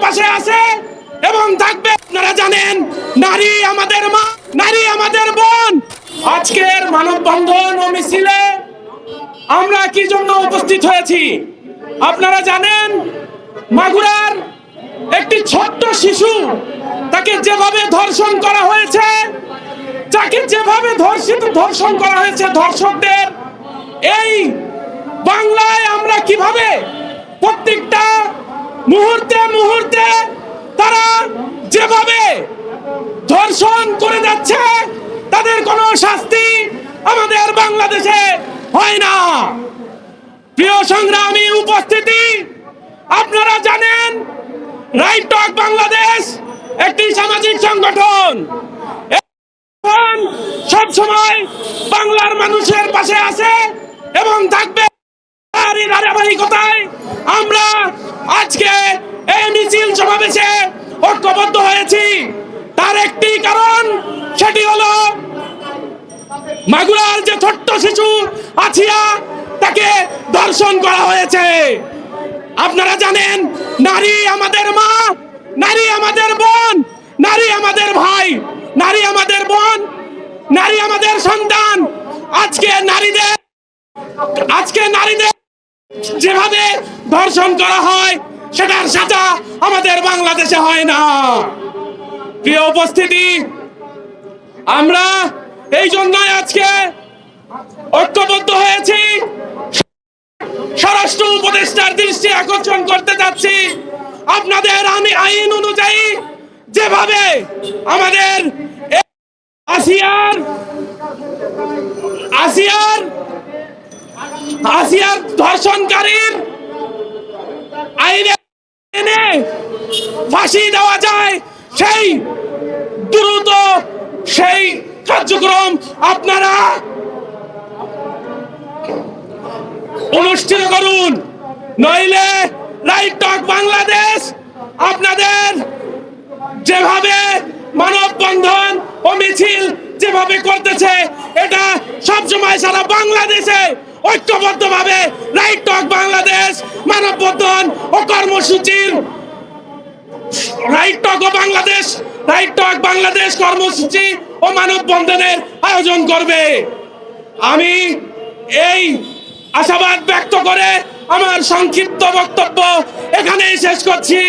পাশে আছে এবং থাকবে। আপনারা জানেন, নারী আমাদের মা, নারী আমাদের বোন। আজকের মানববন্ধন ও মিছিলে আমরা কি জন্য উপস্থিত হয়েছি আপনারা জানেন। মাগুরার একটি ছোট্ট শিশু, তাকে যেভাবে ধর্ষণ করা হয়েছে, যাকে যেভাবে ধর্ষণ করা হয়েছে ধর্ষকদের, এই বাংলায় আমরা কিভাবে প্রত্যেকটা মুহূর্তে মুহূর্তে তারা যেভাবে ধর্ষণ করে যাচ্ছে, তাদের কোনো শাস্তি আমাদের বাংলাদেশে হয় না। প্রিয় সংগ্রামী উপস্থিতি, আপনারা জানেন রাইট টক বাংলাদেশ একটি সামাজিক সংগঠন, সব সময় বাংলার মানুষের পাশে আছে এবং থাকবে। ধারাবাহিকতায় আমরা আজকে এই মিছিল সমাবেশে ঐক্যবদ্ধ হয়েছি। তার একটি কারণ, সেটি হলো মাগুরার যে ছোট্ট শিশু আছিয়া, তাকে ধর্ষণ করা হয়েছে। আপনারা জানেন, নারী আমাদের মা, নারী আমাদের বোন, নারী আমাদের ভাই, নারী আমাদের বোন, নারী আমাদের সন্তান। আজকে নারীদের যেভাবে ধর্ষণ করা হয়, সেটার সাজা আমাদের বাংলাদেশে হয় না। প্রিয় উপস্থিতি, আমরা এই জন্যই আজকে ঐক্যবদ্ধ হয়েছি। স্বরাষ্ট্র উপদেষ্টার দৃষ্টি আকর্ষণ করতে যাচ্ছি, আপনাদের আইন অনুযায়ী যেভাবে আমাদের আসিয়ার ধর্ষণকারীর আইনে এনে ফাঁসি দেওয়া যায়, সেই দ্রুত সেই কার্যক্রম আপনারা অনুষ্ঠিত করুন। নইলে রাইট টক বাংলাদেশ আপনাদের যেভাবে মানববন্ধন ও মিছিল যেভাবে করতেছে, এটা সবসময় সারা বাংলাদেশে ঐক্যবদ্ধভাবে রাইট টক বাংলাদেশ মানববন্ধন ও কর্মসূচির রাইট টক বাংলাদেশ কর্মসূচি ও মানববন্ধনের আয়োজন করবে। আমি এই আশাবাদ ব্যক্ত করে আমার সংক্ষিপ্ত বক্তব্য এখানেই শেষ করছি।